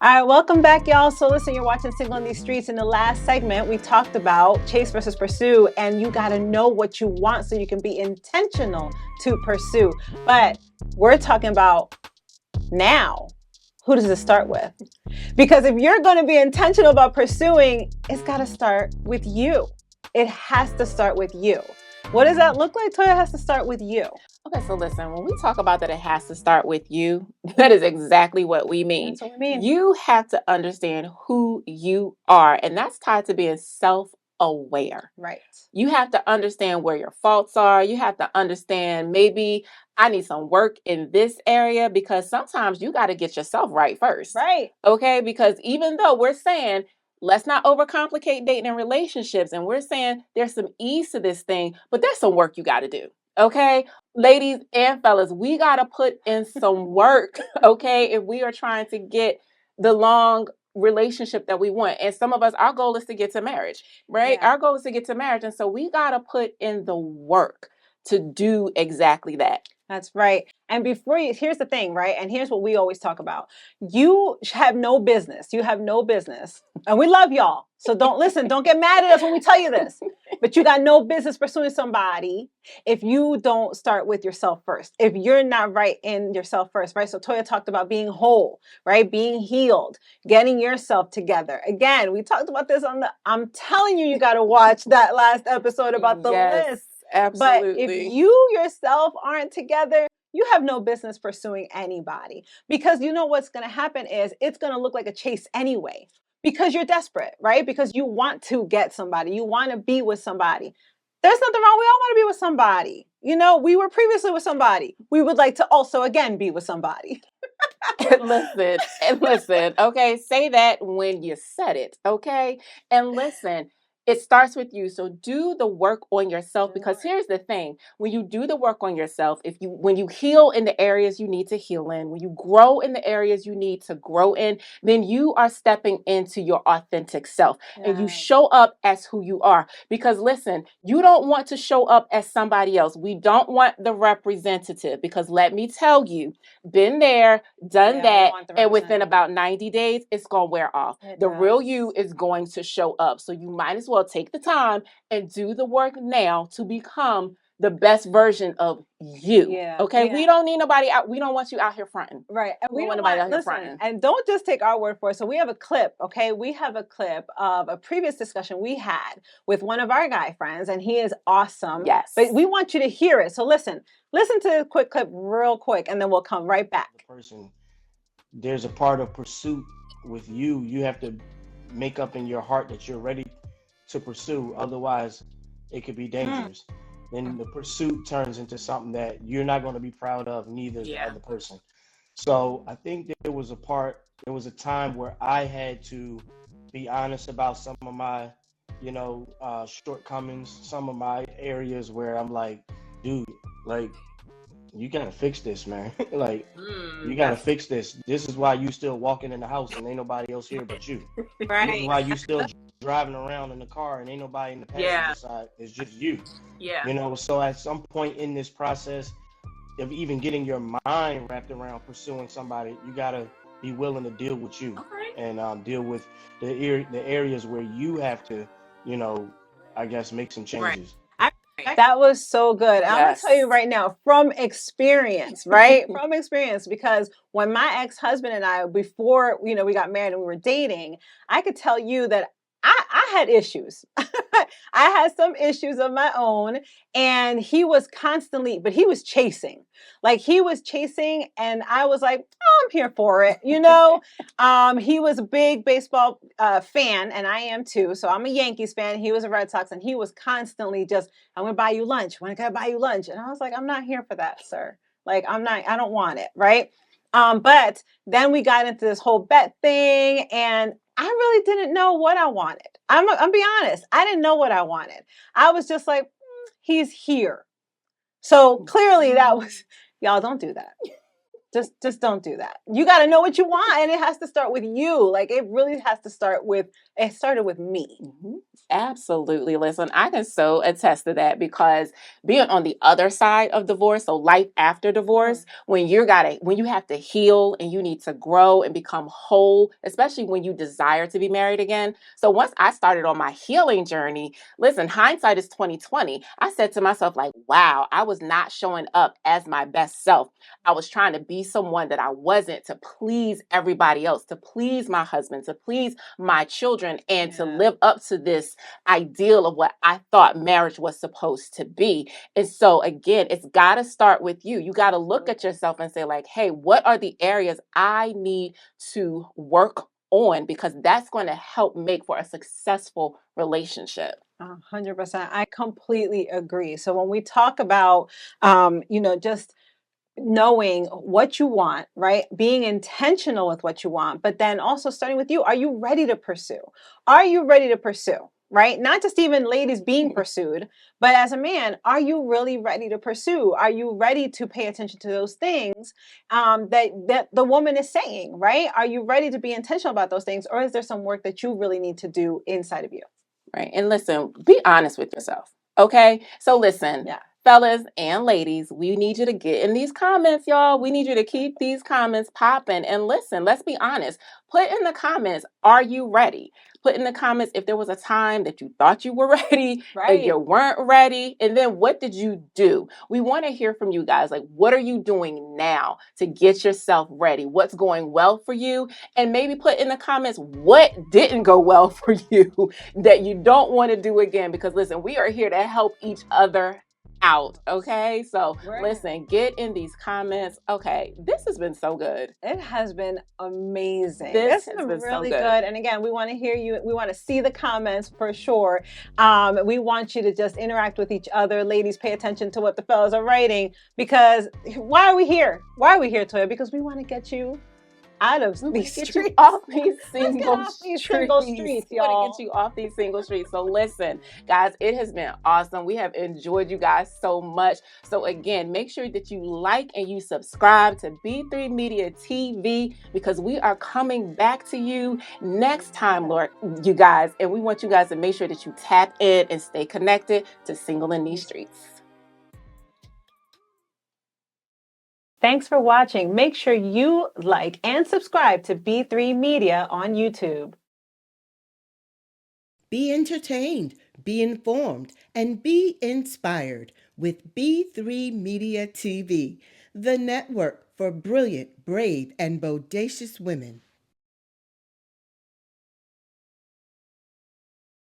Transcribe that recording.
All right, welcome back, y'all. So listen, you're watching Single in These Streets. In the last segment, we talked about chase versus pursue, and you got to know what you want so you can be intentional to pursue. But we're talking about now. Who does it start with? Because if you're going to be intentional about pursuing, it's got to start with you. It has to start with you. What does that look like? Toya, has to start with you. Okay, so listen, when we talk about that it has to start with you, that is exactly what we mean. That's what we mean. You have to understand who you are, and that's tied to being self-aware. Right. You have to understand where your faults are. You have to understand maybe I need some work in this area, because sometimes you got to get yourself right first. Right. Okay, because even though we're saying let's not overcomplicate dating and relationships, and we're saying there's some ease to this thing, but there's some work you got to do. Okay, ladies and fellas, we got to put in some work, okay, if we are trying to get the long relationship that we want. And some of us, our goal is to get to marriage, right? Yeah. Our goal is to get to marriage. And so we got to put in the work to do exactly that. That's right. And before you, here's the thing, right? And here's what we always talk about. You have no business. You have no business. And we love y'all. So don't listen. Don't get mad at us when we tell you this. But you got no business pursuing somebody if you don't start with yourself first. If you're not right in yourself first, right? So Toya talked about being whole, right? Being healed, getting yourself together. Again, we talked about this on I'm telling you, you got to watch that last episode about the list. Absolutely. But if you yourself aren't together, you have no business pursuing anybody, because you know what's going to happen is it's going to look like a chase anyway, because you're desperate, right? Because you want to get somebody, you want to be with somebody. There's nothing wrong. We all want to be with somebody. You know, we were previously with somebody. We would like to also again be with somebody. Listen, okay, say that when you said it, okay? And listen, it starts with you. So do the work on yourself, because here's the thing. When you do the work on yourself, when you heal in the areas you need to heal in, when you grow in the areas you need to grow in, then you are stepping into your authentic self, and you show up as who you are. Because listen, you don't want to show up as somebody else. We don't want the representative, because let me tell you, been there, done that, and within about 90 days, it's going to wear off. The real you is going to show up. So you might as well take the time and do the work now to become the best version of you. Yeah. Okay. Yeah. We don't need nobody out. We don't want you out here fronting. Right. And we don't want nobody out here fronting. And don't just take our word for it. So we have a clip. Okay. We have a clip of a previous discussion we had with one of our guy friends, and he is awesome. Yes. But we want you to hear it. So listen to the quick clip real quick, and then we'll come right back. There's a part of pursuit with you. You have to make up in your heart that you're ready to pursue. Otherwise, it could be dangerous. Then the pursuit turns into something that you're not going to be proud of, neither the other person. So I think there was a time where I had to be honest about some of my, shortcomings, some of my areas where I'm like, dude, like, you gotta fix this, man. You gotta fix this. This is why you still walking in the house and ain't nobody else here but you. Right. This is why you still driving around in the car and ain't nobody in the passenger side. It's just you. Yeah. So at some point in this process of even getting your mind wrapped around pursuing somebody, you gotta be willing to deal with you and deal with the areas where you have to, I guess, make some changes. That was so good. I'm going to tell you right now, from experience, right? From experience, because when my ex-husband and I, before, we got married and we were dating, I could tell you that I had issues. I had some issues of my own, and he was constantly, but he was chasing. Like, he was chasing, and I was like, oh, I'm here for it, He was a big baseball fan, and I am too. So I'm a Yankees fan. He was a Red Sox, and he was constantly just, I'm going to buy you lunch. When can I buy you lunch? And I was like, I'm not here for that, sir. Like, I don't want it, right? But then we got into this whole bet thing, and I really didn't know what I wanted. I'm be honest. I didn't know what I wanted. I was just like, he's here. So clearly that was, y'all don't do that. just don't do that. You got to know what you want, and it has to start with you. Like it really has to start with. It started with me. Mm-hmm. Absolutely. Listen, I can so attest to that because being on the other side of divorce, so life after divorce, when when you have to heal and you need to grow and become whole, especially when you desire to be married again. So once I started on my healing journey, listen, hindsight is 2020. I said to myself, like, wow, I was not showing up as my best self. I was trying to be someone that I wasn't to please everybody else, to please my husband, to please my children, and to live up to this ideal of what I thought marriage was supposed to be. And so again, it's got to start with you. You got to look at yourself and say like, hey, what are the areas I need to work on? Because that's going to help make for a successful relationship. 100%. I completely agree. So when we talk about, just knowing what you want, right? Being intentional with what you want, but then also starting with you. Are you ready to pursue? Are you ready to pursue? Right? Not just even ladies being pursued, but as a man, are you really ready to pursue? Are you ready to pay attention to those things that the woman is saying? Right? Are you ready to be intentional about those things, or is there some work that you really need to do inside of you? Right. And listen, be honest with yourself. Okay. So listen, fellas and ladies, we need you to get in these comments, y'all. We need you to keep these comments popping. And listen, let's be honest. Put in the comments, are you ready? Put in the comments if there was a time that you thought you were ready and you weren't ready. And then what did you do? We want to hear from you guys. Like, what are you doing now to get yourself ready? What's going well for you? And maybe put in the comments what didn't go well for you that you don't want to do again. Because listen, we are here to help each other out. Okay. So listen, get in these comments. Okay. This has been so good. It has been amazing. This has been really so good. And again, we want to hear you. We want to see the comments for sure. We want you to just interact with each other. Ladies, pay attention to what the fellas are writing, because why are we here? Why are we here, Toya? Because we want to get you out of these streets. Off these single streets, y'all. Want to get you off these single streets. So listen, guys, it has been awesome. We have enjoyed you guys so much. So again, make sure that you like and you subscribe to B3 Media TV, because we are coming back to you next time, Lord, you guys. And we want you guys to make sure that you tap in and stay connected to Single in These Streets. Thanks for watching. Make sure you like and subscribe to B3 Media on YouTube. Be entertained, be informed, and be inspired with B3 Media TV, the network for brilliant, brave, and bodacious women.